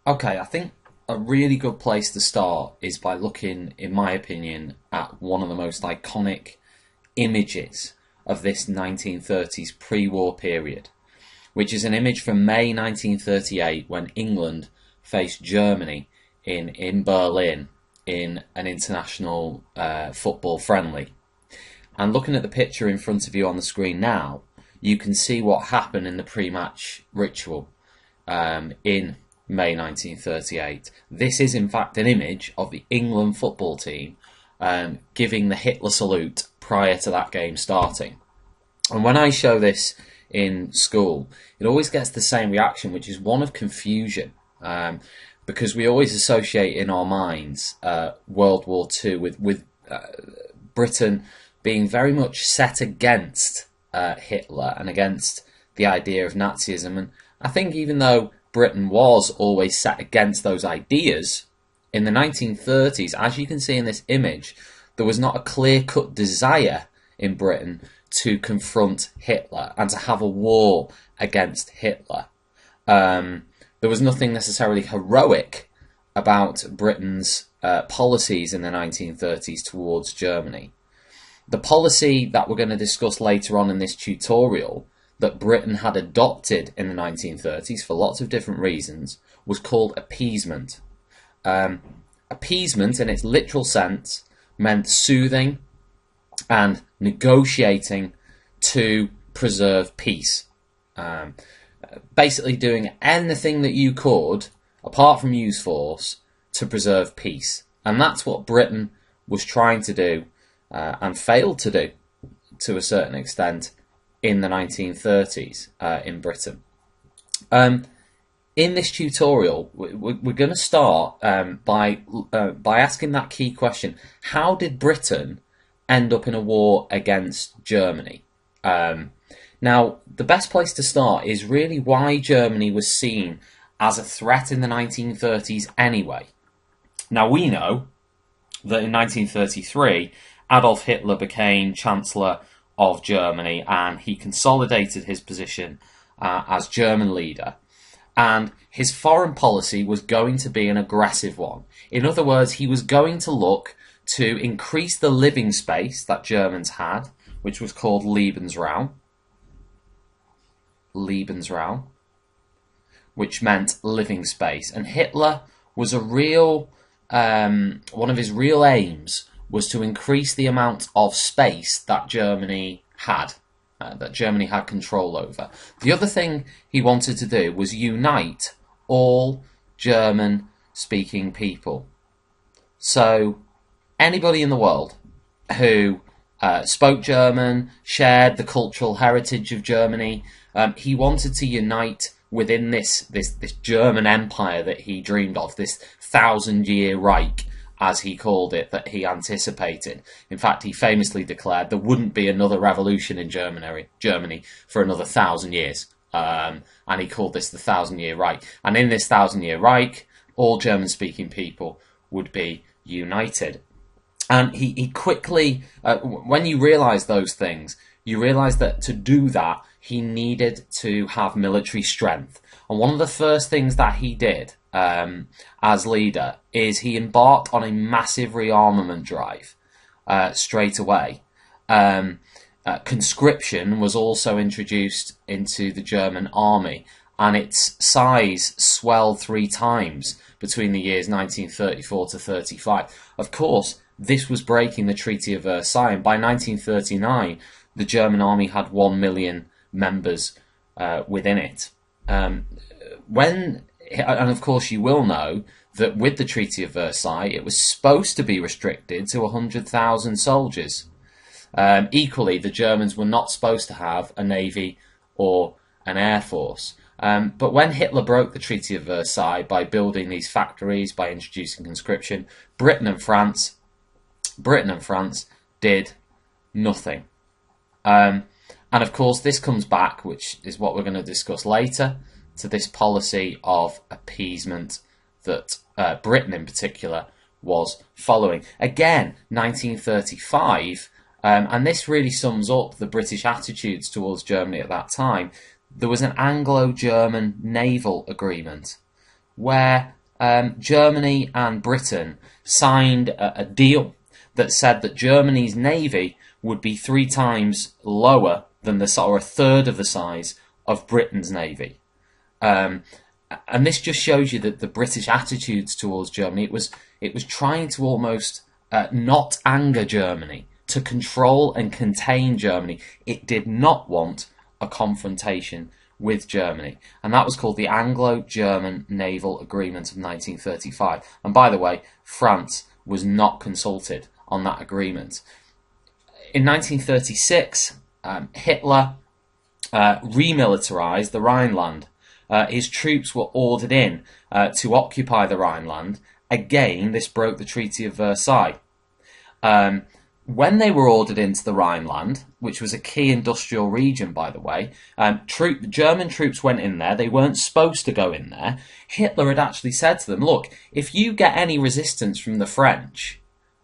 Okay, I think a really good place to start is by looking, in my opinion, at one of the most iconic images of this 1930s pre-war period, which is an image from May 1938 when England faced Germany in Berlin in an international football friendly. And looking at the picture in front of you on the screen now, you can see what happened in the pre-match ritual in May 1938. This is in fact an image of the England football team giving the Hitler salute prior to that game starting. And when I show this in school, it always gets the same reaction, which is one of confusion, because we always associate in our minds World War II with Britain being very much set against Hitler and against the idea of Nazism. And I think even though Britain was always set against those ideas, in the 1930s, as you can see in this image, there was not a clear-cut desire in Britain to confront Hitler and to have a war against Hitler. There was nothing necessarily heroic about Britain's policies in the 1930s towards Germany. The policy that we're going to discuss later on in this tutorial that Britain had adopted in the 1930s for lots of different reasons was called appeasement. Appeasement, in its literal sense, meant soothing and negotiating to preserve peace. Basically doing anything that you could, apart from use force, to preserve peace. And that's what Britain was trying to do and failed to do to a certain extent in the 1930s in Britain. In this tutorial, we're going to start by asking that key question: how did Britain end up in a war against Germany? Now, the best place to start is really why Germany was seen as a threat in the 1930s anyway. Now, we know that in 1933, Adolf Hitler became Chancellor of Germany and he consolidated his position as German leader. And his foreign policy was going to be an aggressive one. In other words, he was going to look to increase the living space that Germans had, which was called Lebensraum, which meant living space. And Hitler was a real, one of his real aims was to increase the amount of space that Germany had control over. The other thing he wanted to do was unite all German-speaking people. So anybody in the world who spoke German, shared the cultural heritage of Germany, he wanted to unite within this German empire that he dreamed of, this 1,000-year Reich, as he called it, that he anticipated. In fact, he famously declared there wouldn't be another revolution in Germany for another 1,000 years. And he called this the 1,000-year Reich. And in this 1,000-year Reich, all German-speaking people would be united. And he quickly, when you realise those things, you realise that to do that, he needed to have military strength. And one of the first things that he did as leader is he embarked on a massive rearmament drive straight away. Conscription was also introduced into the German army, and its size swelled 3 times between the years 1934 to 35. Of course, this was breaking the Treaty of Versailles, and by 1939, the German army had 1 million members within it. And of course you will know that with the Treaty of Versailles, it was supposed to be restricted to 100,000 soldiers. Equally, the Germans were not supposed to have a navy or an air force. But when Hitler broke the Treaty of Versailles by building these factories, by introducing conscription, Britain and France did nothing. And of course, this comes back, which is what we're going to discuss later, to this policy of appeasement that Britain in particular was following. Again, 1935, and this really sums up the British attitudes towards Germany at that time. There was an Anglo-German naval agreement where Germany and Britain signed a deal that said that Germany's navy would be 3 times lower than or a third of the size of Britain's navy. And this just shows you that the British attitudes towards Germany, it was trying to almost not anger Germany, to control and contain Germany. It did not want a confrontation with Germany, and that was called the Anglo-German Naval Agreement of 1935. And by the way, France was not consulted on that agreement. In 1936, Hitler remilitarized the Rhineland. His troops were ordered in to occupy the Rhineland. Again, this broke the Treaty of Versailles. When they were ordered into the Rhineland, which was a key industrial region, by the way, German troops went in there. They weren't supposed to go in there. Hitler had actually said to them, look, if you get any resistance from the French,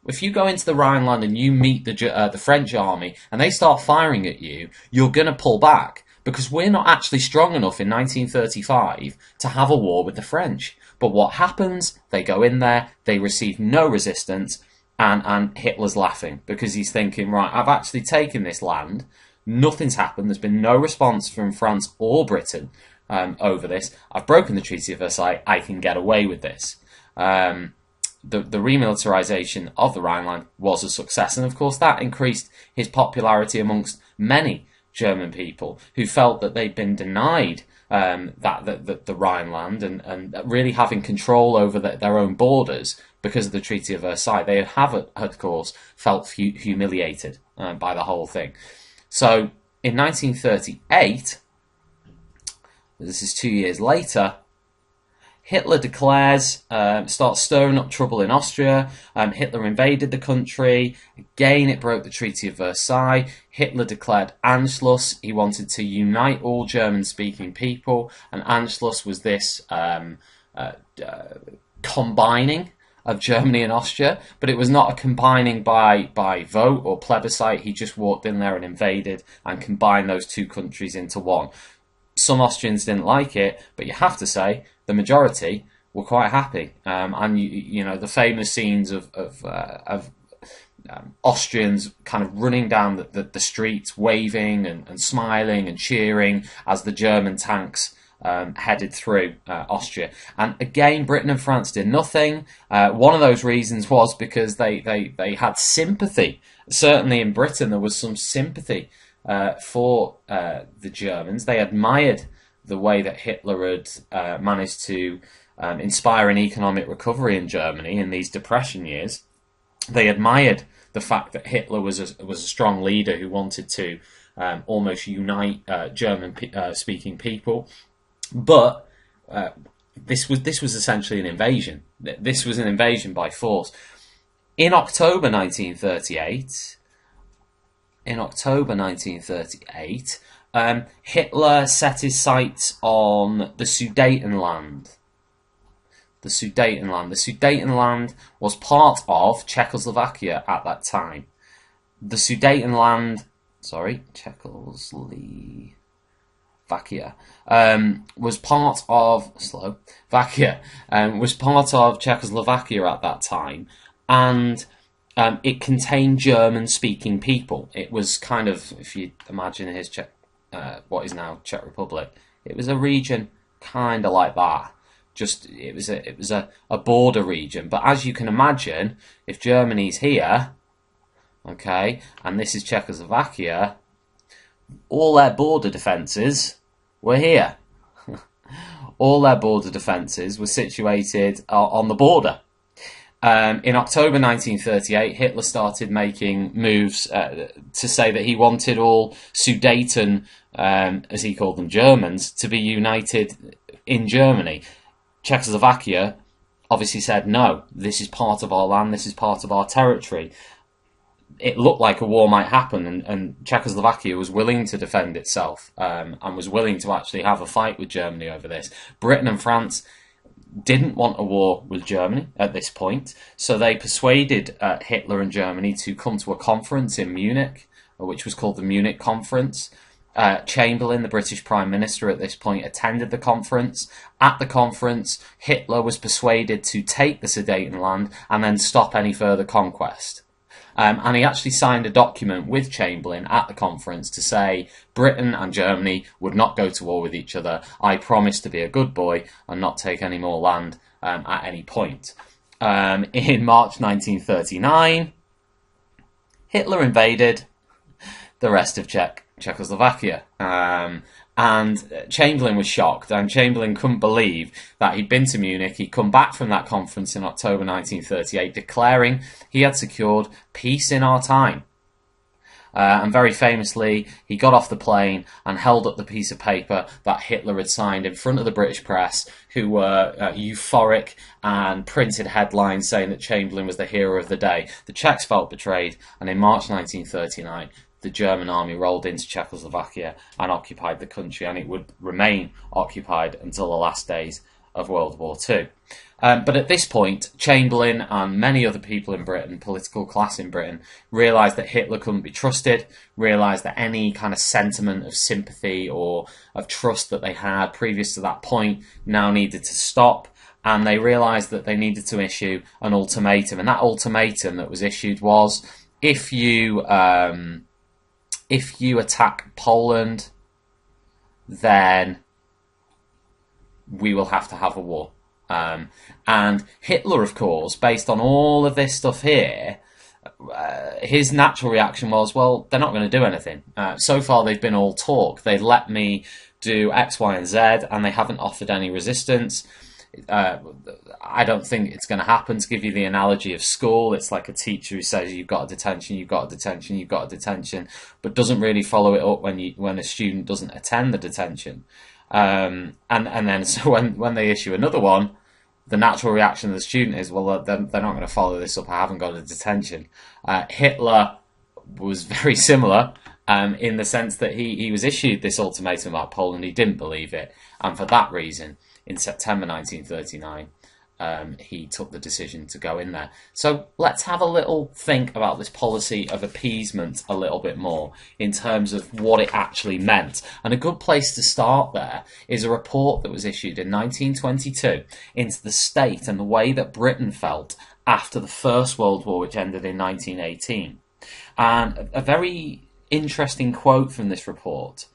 if you go into the Rhineland and you meet the French army and they start firing at you, you're going to pull back, because we're not actually strong enough in 1935 to have a war with the French. But what happens? They go in there, they receive no resistance, and Hitler's laughing, because he's thinking, right, I've actually taken this land, nothing's happened, there's been no response from France or Britain over this, I've broken the Treaty of Versailles, I can get away with this. The remilitarization of the Rhineland was a success, and of course that increased his popularity amongst many German people who felt that they'd been denied the Rhineland and really having control over their own borders because of the Treaty of Versailles. They have, of course, felt humiliated by the whole thing. So in 1938, this is 2 years later, Hitler declares, starts stirring up trouble in Austria. Hitler invaded the country. Again, it broke the Treaty of Versailles. Hitler declared Anschluss. He wanted to unite all German-speaking people, and Anschluss was this combining of Germany and Austria, but it was not a combining by vote or plebiscite. He just walked in there and invaded and combined those two countries into one. Some Austrians didn't like it, but you have to say the majority were quite happy. And you know the famous scenes of Austrians kind of running down the streets, waving and smiling and cheering as the German tanks headed through Austria. And again, Britain and France did nothing. One of those reasons was because they had sympathy. Certainly in Britain there was some sympathy for the Germans. They admired the way that Hitler had managed to inspire an economic recovery in Germany in these depression years. They admired the fact that Hitler was a strong leader who wanted to almost unite German-speaking people. But this was essentially an invasion. This was an invasion by force. In October 1938, Hitler set his sights on the Sudetenland. The Sudetenland was part of Czechoslovakia at that time. The Sudetenland, Czechoslovakia, was part of Czechoslovakia at that time, and it contained German-speaking people. It was kind of, if you imagine what is now Czech Republic, it was a region kind of like that. Just it was a border region. But as you can imagine, if Germany's here, okay, and this is Czechoslovakia, all their border defences were here. All their border defences were situated on the border. In October 1938, Hitler started making moves to say that he wanted all Sudeten, as he called them, Germans, to be united in Germany. Czechoslovakia obviously said, no, this is part of our land, this is part of our territory. It looked like a war might happen, and Czechoslovakia was willing to defend itself and was willing to actually have a fight with Germany over this. Britain and France didn't want a war with Germany at this point, so they persuaded Hitler and Germany to come to a conference in Munich, which was called the Munich Conference. Chamberlain, the British Prime Minister at this point, attended the conference. At the conference, Hitler was persuaded to take the Sudetenland and then stop any further conquest. And he actually signed a document with Chamberlain at the conference to say Britain and Germany would not go to war with each other. I promise to be a good boy and not take any more land at any point. In March 1939, Hitler invaded the rest of Czechoslovakia. And Chamberlain was shocked, and Chamberlain couldn't believe that he'd been to Munich. He'd come back from that conference in October 1938, declaring he had secured peace in our time. And very famously, he got off the plane and held up the piece of paper that Hitler had signed in front of the British press, who were euphoric and printed headlines saying that Chamberlain was the hero of the day. The Czechs felt betrayed, and in March 1939, the German army rolled into Czechoslovakia and occupied the country, and it would remain occupied until the last days of World War II. But at this point, Chamberlain and many other people in Britain, political class in Britain, realised that Hitler couldn't be trusted, realised that any kind of sentiment of sympathy or of trust that they had previous to that point now needed to stop, and they realised that they needed to issue an ultimatum. And that ultimatum that was issued was, if you attack Poland, then we will have to have a war. And Hitler, of course, based on all of this stuff here, his natural reaction was, well, they're not going to do anything. So far, they've been all talk. They let me do X, Y, and Z, and they haven't offered any resistance. I don't think it's going to happen. To give you the analogy of school, it's like a teacher who says you've got a detention, you've got a detention, you've got a detention, but doesn't really follow it up when a student doesn't attend the detention. And then so when they issue another one, the natural reaction of the student is, well, they're not going to follow this up. I haven't got a detention. Hitler was very similar in the sense that he was issued this ultimatum about Poland. He didn't believe it, and for that reason, in September 1939, he took the decision to go in there. So let's have a little think about this policy of appeasement a little bit more in terms of what it actually meant. And a good place to start there is a report that was issued in 1922 into the state and the way that Britain felt after the First World War, which ended in 1918. And a very interesting quote from this report,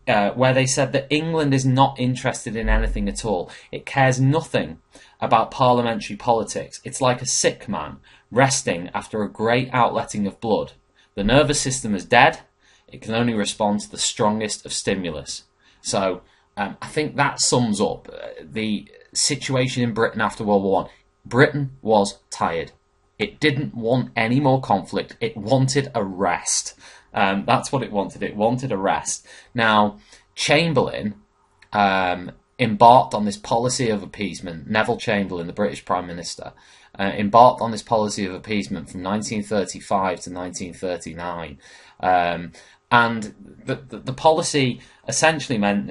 where they said that England is not interested in anything at all. It cares nothing about parliamentary politics. It's like a sick man resting after a great outletting of blood. The nervous system is dead. It can only respond to the strongest of stimulus. So I think that sums up the situation in Britain after World War I. Britain was tired. It didn't want any more conflict. It wanted a rest. That's what it wanted. It wanted a rest. Now, Chamberlain embarked on this policy of appeasement. Neville Chamberlain, the British Prime Minister, embarked on this policy of appeasement from 1935 to 1939. And the policy essentially meant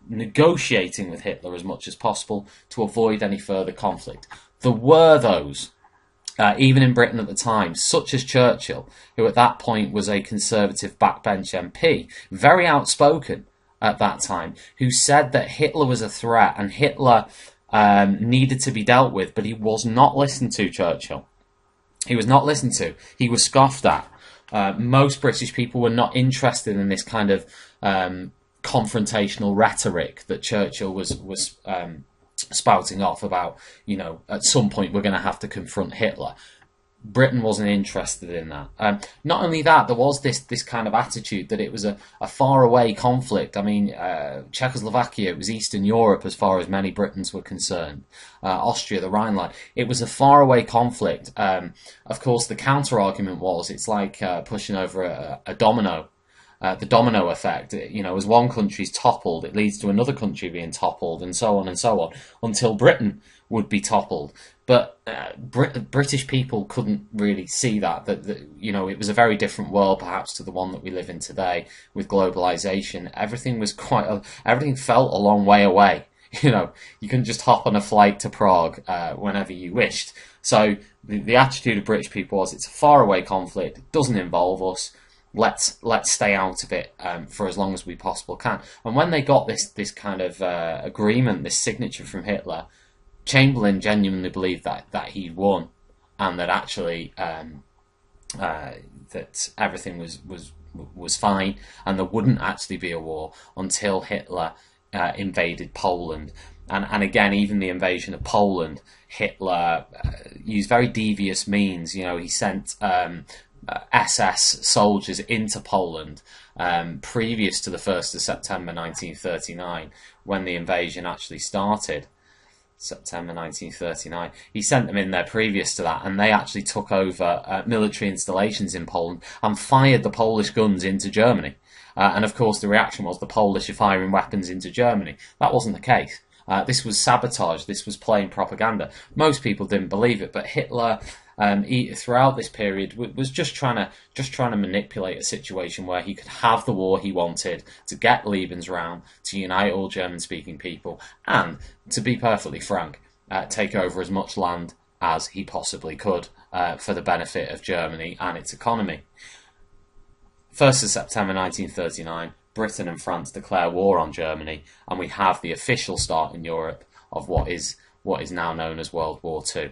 negotiating with Hitler as much as possible to avoid any further conflict. There were those, even in Britain at the time, such as Churchill, who at that point was a Conservative backbench MP, very outspoken at that time, who said that Hitler was a threat and Hitler needed to be dealt with, but he was not listened to, Churchill. He was not listened to. He was scoffed at. Most British people were not interested in this kind of confrontational rhetoric that Churchill was spouting off about, at some point we're going to have to confront Hitler. Britain wasn't interested in that. Not only that, there was this kind of attitude that it was a faraway conflict. I mean, Czechoslovakia, it was Eastern Europe as far as many Britons were concerned. Austria, the Rhineland. It was a faraway conflict. Of course, the counter-argument was it's like pushing over a domino. The domino effect, as one country's toppled, it leads to another country being toppled, and so on, until Britain would be toppled. But British people couldn't really see that it was a very different world, perhaps, to the one that we live in today with globalization. Everything felt a long way away. You couldn't just hop on a flight to Prague whenever you wished. So the attitude of British people was, it's a faraway conflict, it doesn't involve us. let's stay out of it for as long as we possibly can. And when they got this kind of agreement, this signature from Hitler, Chamberlain genuinely believed that he'd won, and that actually that everything was fine, and there wouldn't actually be a war until Hitler invaded Poland. And again, even the invasion of Poland, Hitler used very devious means. You know, he sent SS soldiers into Poland previous to the 1st of September 1939, when the invasion actually started. September 1939. He sent them in there previous to that, and they actually took over military installations in Poland and fired the Polish guns into Germany. And of course, the reaction was the Polish are firing weapons into Germany. That wasn't the case. This was sabotage. This was plain propaganda. Most people didn't believe it, but Hitler, throughout this period, was just trying to manipulate a situation where he could have the war he wanted, to get Lebensraum, to unite all German-speaking people, and, to be perfectly frank, take over as much land as he possibly could for the benefit of Germany and its economy. 1st of September 1939, Britain and France declare war on Germany, and we have the official start in Europe of what is now known as World War II.